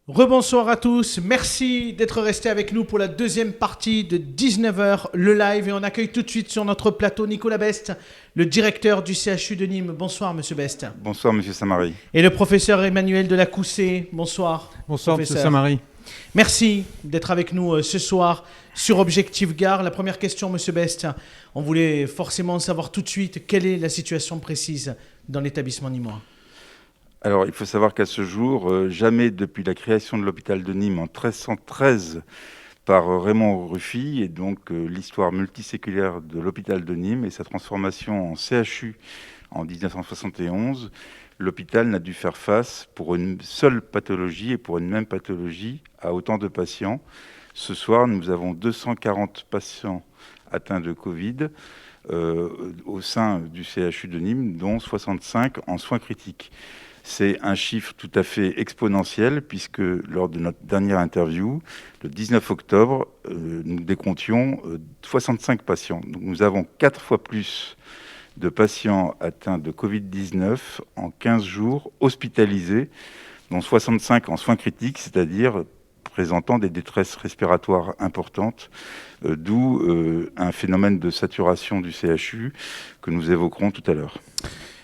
Rebonsoir à tous, merci d'être restés avec nous pour la deuxième partie de 19h, le live. Et on accueille tout de suite sur notre plateau Nicolas Best, le directeur du CHU de Nîmes. Bonsoir Monsieur Best. Bonsoir Monsieur Samary. Et le professeur Emmanuel Delacoussé. Bonsoir. Bonsoir professeur. Monsieur Samary. Merci d'être avec nous ce soir sur Objectif Gare. La première question Monsieur Best, on voulait forcément savoir tout de suite quelle est la situation précise dans l'établissement nîmois. Alors, il faut savoir qu'à ce jour, jamais depuis la création de l'hôpital de Nîmes en 1313 par Raymond Ruffi, et donc l'histoire multiséculaire de l'hôpital de Nîmes et sa transformation en CHU en 1971, l'hôpital n'a dû faire face pour une seule pathologie et pour une même pathologie à autant de patients. Ce soir, nous avons 240 patients atteints de Covid au sein du CHU de Nîmes, dont 65 en soins critiques. C'est un chiffre tout à fait exponentiel puisque lors de notre dernière interview, le 19 octobre, nous décomptions 65 patients. Donc nous avons 4 fois plus de patients atteints de Covid-19 en 15 jours hospitalisés, dont 65 en soins critiques, c'est-à-dire présentant des détresses respiratoires importantes, d'où un phénomène de saturation du CHU que nous évoquerons tout à l'heure.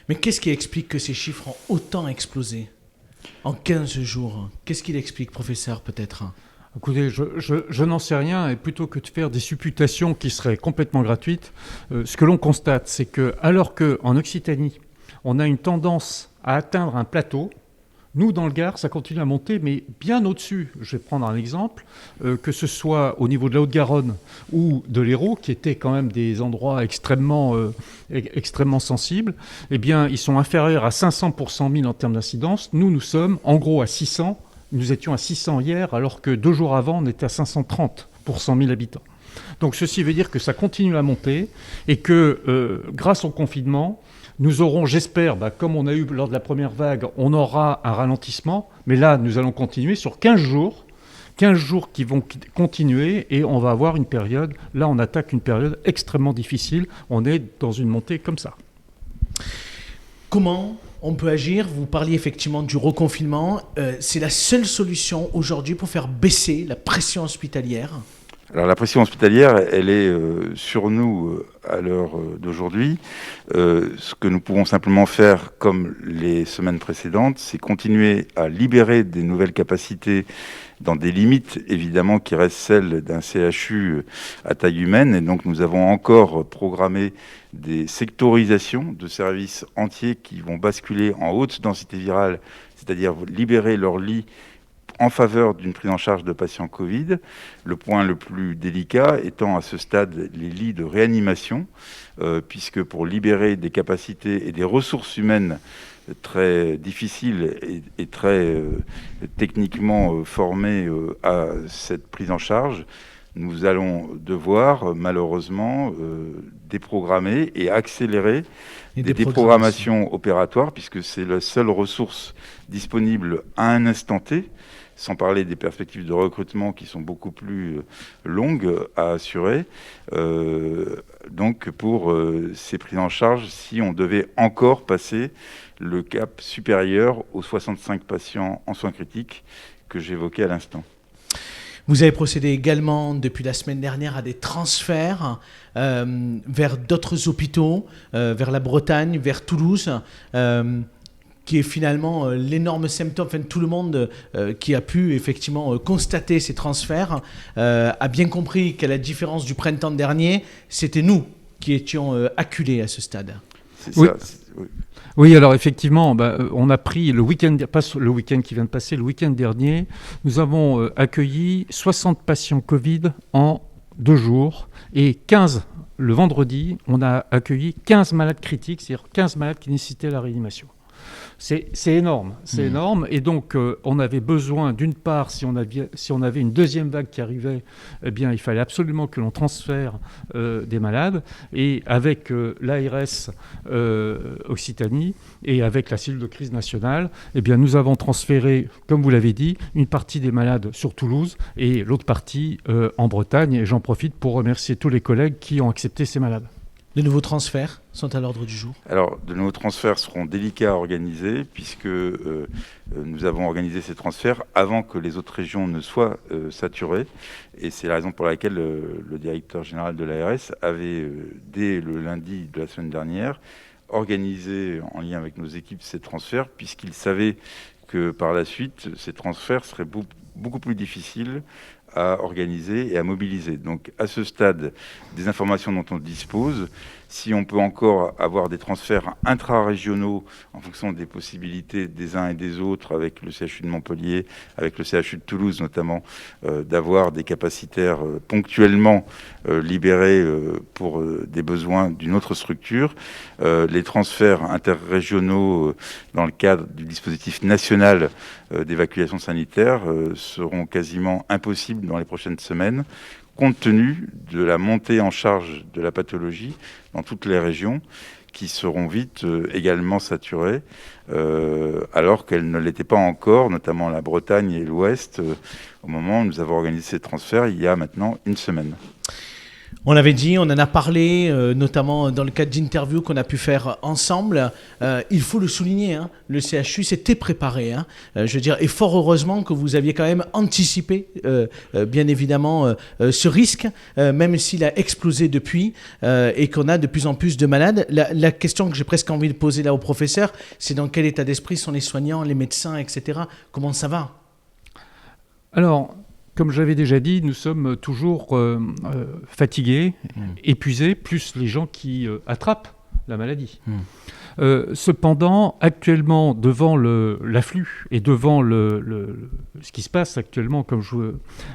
Mais qu'est-ce qui explique que ces chiffres ont autant explosé en 15 jours? Qu'est-ce qui l'explique, professeur, peut-être? Écoutez, je n'en sais rien, et plutôt que de faire des supputations qui seraient complètement gratuites, ce que l'on constate, c'est que alors qu'en Occitanie, on a une tendance à atteindre un plateau, nous, dans le Gard, ça continue à monter, mais bien au-dessus. Je vais prendre un exemple, que ce soit au niveau de la Haute-Garonne ou de l'Hérault, qui étaient quand même des endroits extrêmement sensibles, eh bien, ils sont inférieurs à 500 pour 100 000 en termes d'incidence. Nous sommes en gros à 600. Nous étions à 600 hier, alors que 2 jours avant, on était à 530 pour 100 000 habitants. Donc ceci veut dire que ça continue à monter et que grâce au confinement, nous aurons, j'espère, comme on a eu lors de la première vague, on aura un ralentissement. Mais là, nous allons continuer sur 15 jours qui vont continuer et on va avoir une période, là on attaque une période extrêmement difficile. On est dans une montée comme ça. Comment on peut agir? Vous parliez effectivement du reconfinement. C'est la seule solution aujourd'hui pour faire baisser la pression hospitalière? Alors la pression hospitalière, elle est sur nous à l'heure d'aujourd'hui. Ce que nous pouvons simplement faire, comme les semaines précédentes, c'est continuer à libérer des nouvelles capacités dans des limites, évidemment, qui restent celles d'un CHU à taille humaine. Et donc nous avons encore programmé des sectorisations de services entiers qui vont basculer en haute densité virale, c'est-à-dire libérer leurs lits en faveur d'une prise en charge de patients Covid. Le point le plus délicat étant à ce stade les lits de réanimation, puisque pour libérer des capacités et des ressources humaines très difficiles et très techniquement formées à cette prise en charge, nous allons devoir malheureusement déprogrammer et accélérer des déprogrammations opératoires, puisque c'est la seule ressource disponible à un instant T, sans parler des perspectives de recrutement qui sont beaucoup plus longues à assurer. Donc pour ces prises en charge, si on devait encore passer le cap supérieur aux 65 patients en soins critiques que j'évoquais à l'instant. Vous avez procédé également depuis la semaine dernière à des transferts vers d'autres hôpitaux, vers la Bretagne, vers Toulouse, qui est finalement l'énorme symptôme. Enfin, tout le monde qui a pu effectivement constater ces transferts a bien compris qu'à la différence du printemps dernier, c'était nous qui étions acculés à ce stade. C'est oui. Ça. Oui. Oui, alors effectivement, on a pris le week-end, pas le week-end qui vient de passer, le week-end dernier, nous avons accueilli 60 patients Covid en 2 jours et 15 le vendredi, on a accueilli 15 malades critiques, c'est-à-dire 15 malades qui nécessitaient la réanimation. C'est énorme, énorme. Et donc, on avait besoin, d'une part, si on avait une deuxième vague qui arrivait, eh bien, il fallait absolument que l'on transfère des malades. Et avec l'ARS Occitanie et avec la cellule de crise nationale, eh bien, nous avons transféré, comme vous l'avez dit, une partie des malades sur Toulouse et l'autre partie en Bretagne. Et j'en profite pour remercier tous les collègues qui ont accepté ces malades. De nouveaux transferts sont à l'ordre du jour. Alors, de nouveaux transferts seront délicats à organiser puisque nous avons organisé ces transferts avant que les autres régions ne soient saturées. Et c'est la raison pour laquelle le directeur général de l'ARS avait, dès le lundi de la semaine dernière, organisé en lien avec nos équipes ces transferts puisqu'il savait que par la suite, ces transferts seraient beaucoup plus difficiles à organiser et à mobiliser. Donc à ce stade, des informations dont on dispose, si on peut encore avoir des transferts intra-régionaux en fonction des possibilités des uns et des autres, avec le CHU de Montpellier, avec le CHU de Toulouse notamment, d'avoir des capacitaires ponctuellement libérés pour des besoins d'une autre structure. Les transferts interrégionaux dans le cadre du dispositif national d'évacuation sanitaire seront quasiment impossibles dans les prochaines semaines, compte tenu de la montée en charge de la pathologie dans toutes les régions qui seront vite également saturées, alors qu'elles ne l'étaient pas encore, notamment la Bretagne et l'Ouest, au moment où nous avons organisé ces transferts il y a maintenant une semaine. On l'avait dit, on en a parlé, notamment dans le cadre d'interviews qu'on a pu faire ensemble. Il faut le souligner, hein, le CHU s'était préparé. Je veux dire, et fort heureusement que vous aviez quand même anticipé, bien évidemment, ce risque, même s'il a explosé depuis et qu'on a de plus en plus de malades. La question que j'ai presque envie de poser là au professeur, c'est dans quel état d'esprit sont les soignants, les médecins, etc. Comment ça va ? Alors, comme j'avais déjà dit, nous sommes toujours fatigués, épuisés, plus les gens qui attrapent la maladie. Cependant, actuellement, devant l'afflux et devant ce qui se passe actuellement,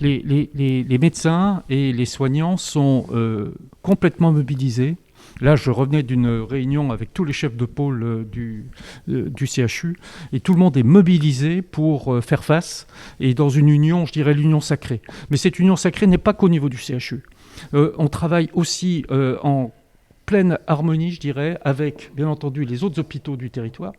les médecins et les soignants sont complètement mobilisés. Là, je revenais d'une réunion avec tous les chefs de pôle du CHU et tout le monde est mobilisé pour faire face et dans une union, je dirais l'union sacrée. Mais cette union sacrée n'est pas qu'au niveau du CHU. On travaille aussi en pleine harmonie, je dirais, avec, bien entendu, les autres hôpitaux du territoire,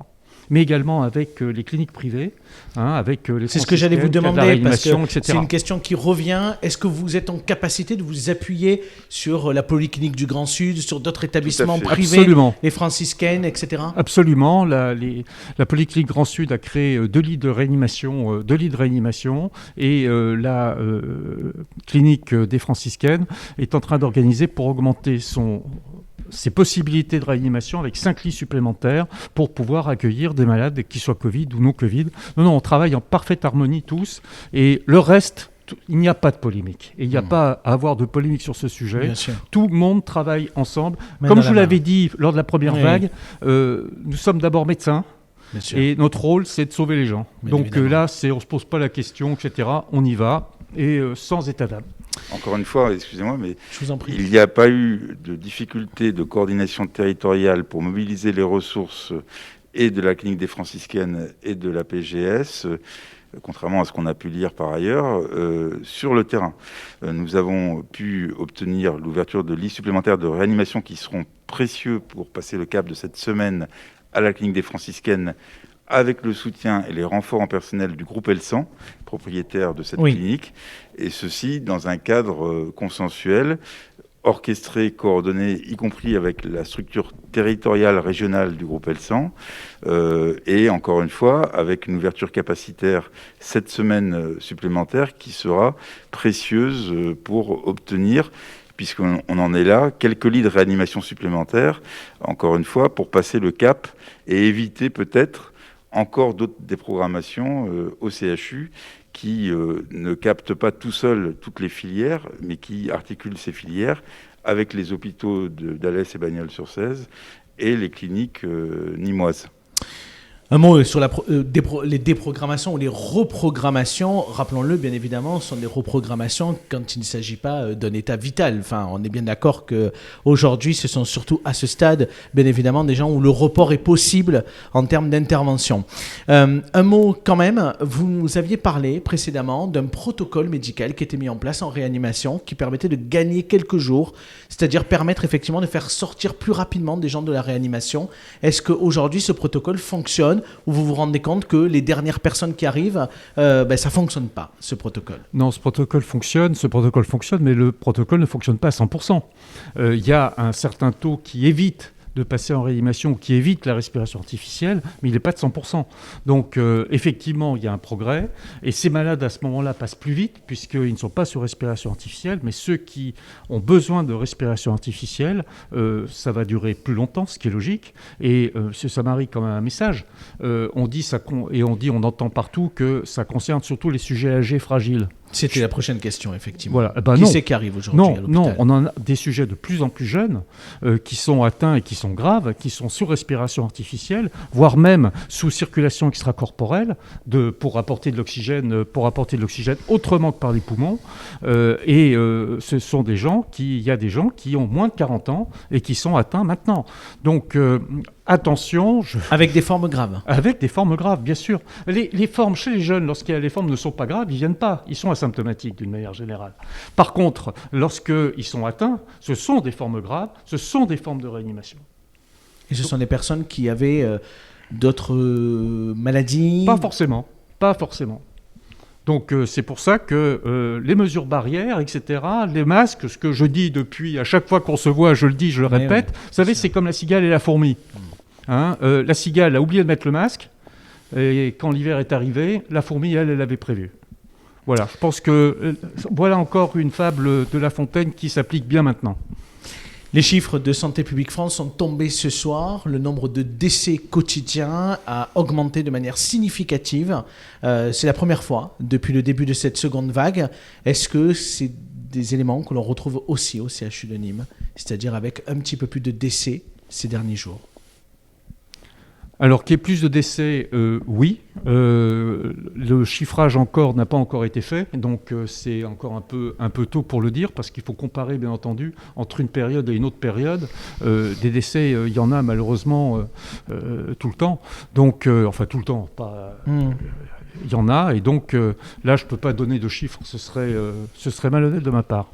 mais également avec les cliniques privées, avec les c'est ce que j'allais vous demander, parce que etc. C'est une question qui revient. Est-ce que vous êtes en capacité de vous appuyer sur la Polyclinique du Grand Sud, sur d'autres établissements privés, Absolument. Les franciscaines, etc. Absolument. La Polyclinique Grand Sud a créé 2 lits de réanimation, et la clinique des franciscaines est en train d'organiser pour augmenter ses possibilités de réanimation avec 5 lits supplémentaires pour pouvoir accueillir des malades, qu'ils soient Covid ou non Covid. Non, on travaille en parfaite harmonie tous. Et le reste, il n'y a pas de polémique. Et il n'y a pas à avoir de polémique sur ce sujet. Tout le monde travaille ensemble. Comme je vous l'avais dit lors de la première vague, nous sommes d'abord médecins. Et notre rôle, c'est de sauver les gens. Donc là, on ne se pose pas la question, etc. On y va, et sans état d'âme. Encore une fois, excusez-moi, mais je vous en prie. Il n'y a pas eu de difficulté de coordination territoriale pour mobiliser les ressources et de la clinique des franciscaines et de la PGS, contrairement à ce qu'on a pu lire par ailleurs, sur le terrain. Nous avons pu obtenir l'ouverture de lits supplémentaires de réanimation qui seront précieux pour passer le cap de cette semaine à la clinique des franciscaines, avec le soutien et les renforts en personnel du groupe Elsan, propriétaire de cette clinique, et ceci dans un cadre consensuel, orchestré, coordonné, y compris avec la structure territoriale régionale du groupe Elsan, et encore une fois, avec une ouverture capacitaire cette semaine supplémentaire qui sera précieuse pour obtenir, puisqu'on en est là, quelques lits de réanimation supplémentaires, encore une fois, pour passer le cap et éviter peut-être encore d'autres déprogrammations au CHU qui ne captent pas tout seul toutes les filières, mais qui articulent ces filières avec les hôpitaux d'Alès et Bagnols-sur-Cèze et les cliniques nîmoises. Un mot sur les déprogrammations ou les reprogrammations. Rappelons-le, bien évidemment, ce sont des reprogrammations quand il ne s'agit pas d'un état vital. Enfin, on est bien d'accord qu'aujourd'hui, ce sont surtout à ce stade, bien évidemment, des gens où le report est possible en termes d'intervention. Un mot quand même, vous nous aviez parlé précédemment d'un protocole médical qui était mis en place en réanimation, qui permettait de gagner quelques jours, c'est-à-dire permettre effectivement de faire sortir plus rapidement des gens de la réanimation. Est-ce qu'aujourd'hui, ce protocole fonctionne ? fonctionne ou vous vous rendez compte que les dernières personnes qui arrivent, ça ne fonctionne pas, ce protocole? Non, ce protocole fonctionne, mais le protocole ne fonctionne pas à 100%. Il y a un certain taux qui évite de passer en réanimation, qui évite la respiration artificielle, mais il n'est pas de 100%. Donc, effectivement, il y a un progrès, et ces malades, à ce moment-là, passent plus vite, puisqu'ils ne sont pas sous respiration artificielle, mais ceux qui ont besoin de respiration artificielle, ça va durer plus longtemps, ce qui est logique, et M. Samary, quand même, un message. On entend partout que ça concerne surtout les sujets âgés fragiles. C'était la prochaine question, effectivement. Voilà. Qui c'est qui arrive aujourd'hui à l'hôpital? Non, on en a des sujets de plus en plus jeunes qui sont atteints et qui sont graves, qui sont sous respiration artificielle, voire même sous circulation extracorporelle pour apporter de l'oxygène autrement que par les poumons. Ce sont il y a des gens qui ont moins de 40 ans et qui sont atteints maintenant. Donc, attention. Avec des formes graves. Avec des formes graves, bien sûr. Les formes chez les jeunes, les formes ne sont pas graves, ils ne viennent pas. Ils sont asymptomatiques d'une manière générale. Par contre, lorsqu'ils sont atteints, ce sont des formes graves, ce sont des formes de réanimation. Et ce sont des personnes qui avaient d'autres maladies? Pas forcément. Donc c'est pour ça que les mesures barrières, etc., les masques, ce que je dis depuis, à chaque fois qu'on se voit, je le dis, je le répète, vous savez, c'est comme la cigale et la fourmi. La cigale a oublié de mettre le masque, et quand l'hiver est arrivé, la fourmi, elle avait prévu. Voilà, je pense que voilà encore une fable de La Fontaine qui s'applique bien maintenant. Les chiffres de Santé publique France sont tombés ce soir. Le nombre de décès quotidiens a augmenté de manière significative. C'est la première fois depuis le début de cette seconde vague. Est-ce que c'est des éléments que l'on retrouve aussi au CHU de Nîmes, c'est-à-dire avec un petit peu plus de décès ces derniers jours? Alors, qu'il y ait plus de décès, oui. Le chiffrage n'a pas encore été fait, donc c'est encore un peu tôt pour le dire, parce qu'il faut comparer, bien entendu, entre une période et une autre période. Des décès, il y en a malheureusement tout le temps. Donc, tout le temps, pas... Il y en a, et donc là, je ne peux pas donner de chiffres, ce serait malhonnête de ma part.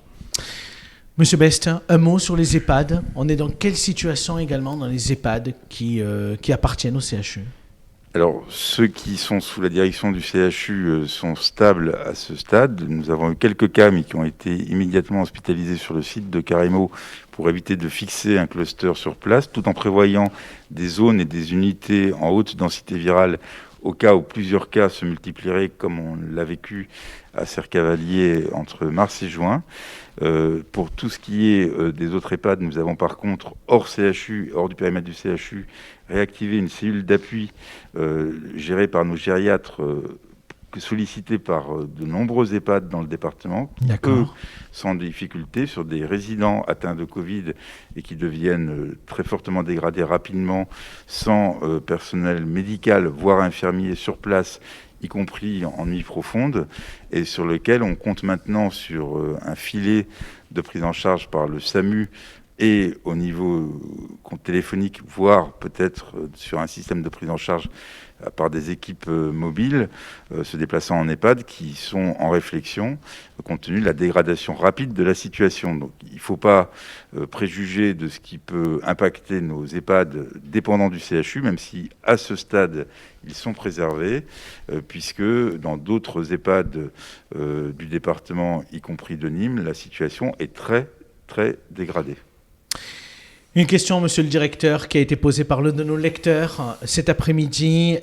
Monsieur Best, un mot sur les EHPAD. On est dans quelle situation également dans les EHPAD qui appartiennent au CHU? Alors, ceux qui sont sous la direction du CHU sont stables à ce stade. Nous avons eu quelques cas, mais qui ont été immédiatement hospitalisés sur le site de Carimo pour éviter de fixer un cluster sur place, tout en prévoyant des zones et des unités en haute densité virale au cas où plusieurs cas se multiplieraient, comme on l'a vécu à Cercavalier entre mars et juin. Pour tout ce qui est des autres EHPAD, nous avons par contre, hors CHU, hors du périmètre du CHU, réactivé une cellule d'appui gérée par nos gériatres, sollicitée par de nombreux EHPAD dans le département, eux, sans difficulté, sur des résidents atteints de Covid et qui deviennent très fortement dégradés rapidement, sans personnel médical, voire infirmier sur place, y compris en nuit profonde, et sur lequel on compte maintenant sur un filet de prise en charge par le SAMU et au niveau téléphonique, voire peut-être sur un système de prise en charge par des équipes mobiles se déplaçant en EHPAD qui sont en réflexion compte tenu de la dégradation rapide de la situation. Donc il ne faut pas préjuger de ce qui peut impacter nos EHPAD dépendants du CHU, même si à ce stade ils sont préservés, puisque dans d'autres EHPAD du département, y compris de Nîmes, la situation est très, très dégradée. Une question, monsieur le directeur, qui a été posée par l'un de nos lecteurs cet après-midi,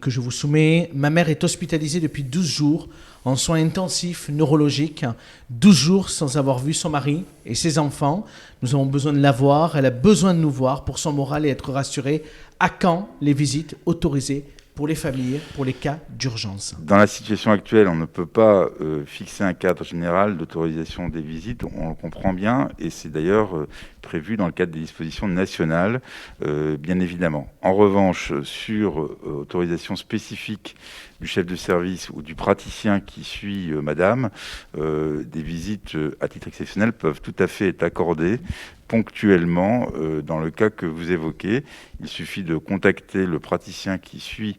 que je vous soumets. Ma mère est hospitalisée depuis 12 jours en soins intensifs neurologiques, 12 jours sans avoir vu son mari et ses enfants. Nous avons besoin de la voir, elle a besoin de nous voir pour son moral et être rassurée. À quand les visites autorisées pour les familles, pour les cas d'urgence? Dans la situation actuelle, on ne peut pas fixer un cadre général d'autorisation des visites, on le comprend bien, et c'est d'ailleurs prévu dans le cadre des dispositions nationales, bien évidemment. En revanche, sur autorisation spécifique du chef de service ou du praticien qui suit madame, des visites à titre exceptionnel peuvent tout à fait être accordées ponctuellement dans le cas que vous évoquez. Il suffit de contacter le praticien qui suit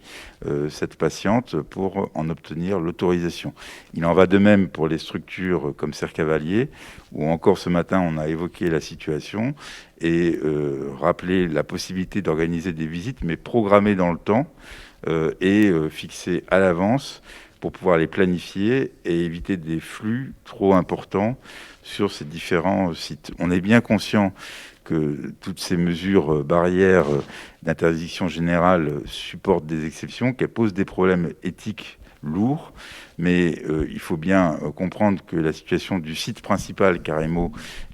cette patiente pour en obtenir l'autorisation. Il en va de même pour les structures comme Cercavalier, où encore ce matin on a évoqué la situation situation et rappeler la possibilité d'organiser des visites, mais programmées dans le temps et fixées à l'avance pour pouvoir les planifier et éviter des flux trop importants sur ces différents sites. On est bien conscient que toutes ces mesures barrières d'interdiction générale supportent des exceptions, qu'elles posent des problèmes éthiques lourds, mais il faut bien comprendre que la situation du site principal, Carremo,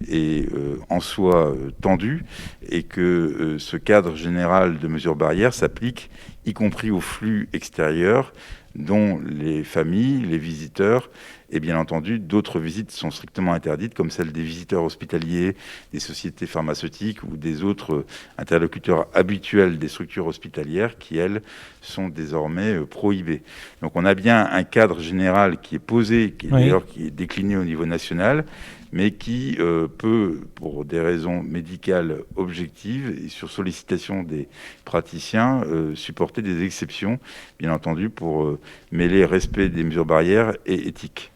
est en soi tendue et que ce cadre général de mesures barrières s'applique y compris aux flux extérieurs, dont les familles, les visiteurs, et bien entendu, d'autres visites sont strictement interdites, comme celle des visiteurs hospitaliers, des sociétés pharmaceutiques ou des autres interlocuteurs habituels des structures hospitalières qui, elles, sont désormais prohibées. Donc on a bien un cadre général qui est posé, qui est d'ailleurs qui est décliné au niveau national, mais qui peut, pour des raisons médicales objectives et sur sollicitation des praticiens, supporter des exceptions, bien entendu, pour mêler respect des mesures barrières et éthique.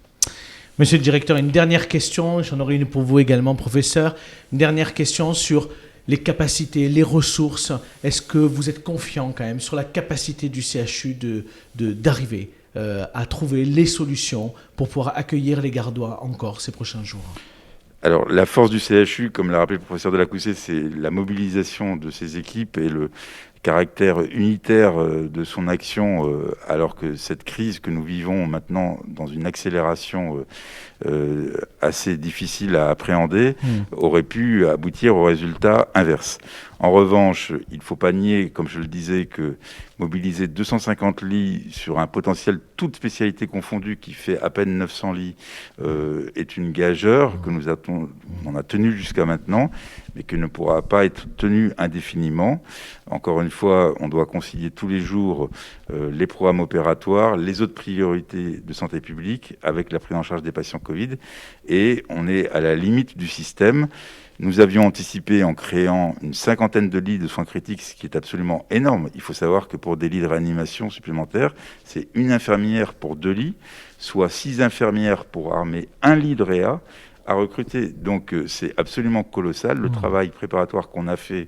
Monsieur le directeur, une dernière question, j'en aurai une pour vous également, professeur. Une dernière question sur les capacités, les ressources. Est-ce que vous êtes confiant quand même sur la capacité du CHU d'arriver à trouver les solutions pour pouvoir accueillir les Gardois encore ces prochains jours? Alors, la force du CHU, comme l'a rappelé le professeur Delacoussé, c'est la mobilisation de ses équipes et le caractère unitaire de son action, alors que cette crise que nous vivons maintenant dans une accélération assez difficile à appréhender, aurait pu aboutir au résultat inverse. En revanche, il ne faut pas nier, comme je le disais, que mobiliser 250 lits sur un potentiel, toute spécialité confondue, qui fait à peine 900 lits, est une gageure que on a tenue jusqu'à maintenant, mais qui ne pourra pas être tenue indéfiniment. Encore une fois, on doit concilier tous les jours les programmes opératoires, les autres priorités de santé publique avec la prise en charge des patients Covid, et on est à la limite du système. Nous avions anticipé en créant une 50aine de lits de soins critiques, ce qui est absolument énorme. Il faut savoir que pour des lits de réanimation supplémentaires, c'est une infirmière pour 2 lits, soit 6 infirmières pour armer 1 lit de réa à recruter. Donc c'est absolument colossal. Le travail préparatoire qu'on a fait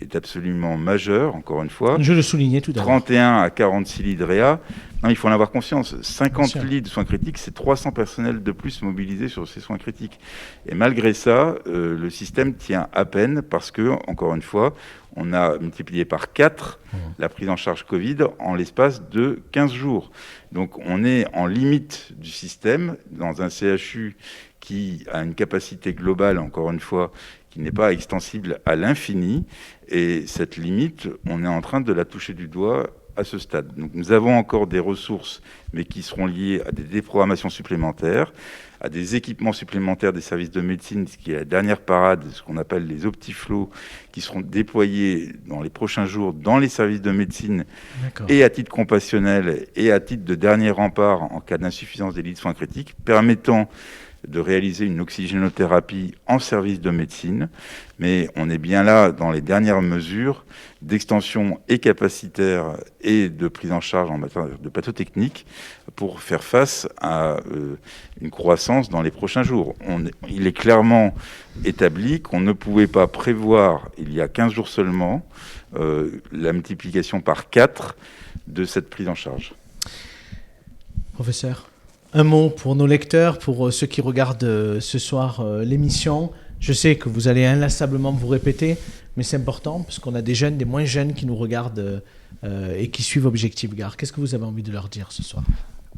est absolument majeur, encore une fois. Je le soulignais tout à l'heure. 31 à 46 lits de réa. Non, il faut en avoir conscience. 50 lits de soins critiques, c'est 300 personnels de plus mobilisés sur ces soins critiques. Et malgré ça, le système tient à peine parce que, encore une fois, on a multiplié par 4 la prise en charge Covid en l'espace de 15 jours. Donc on est en limite du système dans un CHU qui a une capacité globale, encore une fois, qui n'est pas extensible à l'infini. Et cette limite, on est en train de la toucher du doigt à ce stade. Donc nous avons encore des ressources, mais qui seront liées à des déprogrammations supplémentaires, à des équipements supplémentaires des services de médecine, ce qui est la dernière parade, ce qu'on appelle les optiflots, qui seront déployés dans les prochains jours dans les services de médecine, et à titre compassionnel et à titre de dernier rempart en cas d'insuffisance des lits de soins critiques, permettant de réaliser une oxygénothérapie en service de médecine, mais on est bien là dans les dernières mesures d'extension et capacitaire et de prise en charge en matière de pathotechnique pour faire face à une croissance dans les prochains jours. Il est clairement établi qu'on ne pouvait pas prévoir, il y a 15 jours seulement, la multiplication par 4 de cette prise en charge. Professeur, un mot pour nos lecteurs, pour ceux qui regardent ce soir l'émission. Je sais que vous allez inlassablement vous répéter, mais c'est important parce qu'on a des jeunes, des moins jeunes qui nous regardent et qui suivent Objectif Gard. Qu'est-ce que vous avez envie de leur dire ce soir ?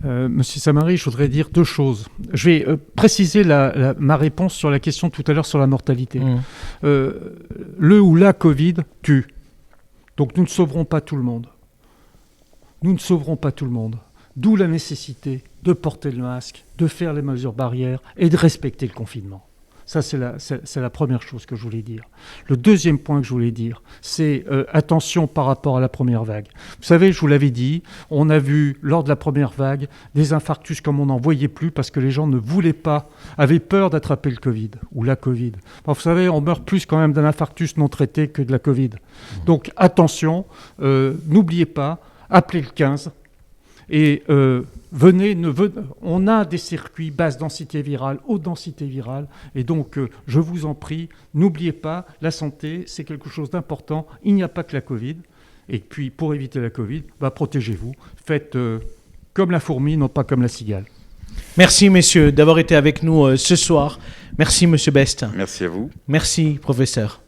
Monsieur Samary, je voudrais dire 2 choses. Je vais préciser ma réponse sur la question tout à l'heure sur la mortalité. Le ou la Covid tue. Donc nous ne sauverons pas tout le monde. Nous ne sauverons pas tout le monde. D'où la nécessité de porter le masque, de faire les mesures barrières et de respecter le confinement. Ça, c'est la première chose que je voulais dire. Le deuxième point que je voulais dire, c'est attention par rapport à la première vague. Vous savez, je vous l'avais dit, on a vu lors de la première vague des infarctus comme on n'en voyait plus parce que les gens ne voulaient pas, avaient peur d'attraper le Covid ou la Covid. Bon, vous savez, on meurt plus quand même d'un infarctus non traité que de la Covid. Donc attention, n'oubliez pas, appelez le 15. Et on a des circuits basse densité virale, haute densité virale. Et donc, je vous en prie, n'oubliez pas, la santé, c'est quelque chose d'important. Il n'y a pas que la Covid. Et puis, pour éviter la Covid, protégez-vous. Faites comme la fourmi, non pas comme la cigale. Merci, messieurs, d'avoir été avec nous ce soir. Merci, monsieur Best. Merci à vous. Merci, professeur.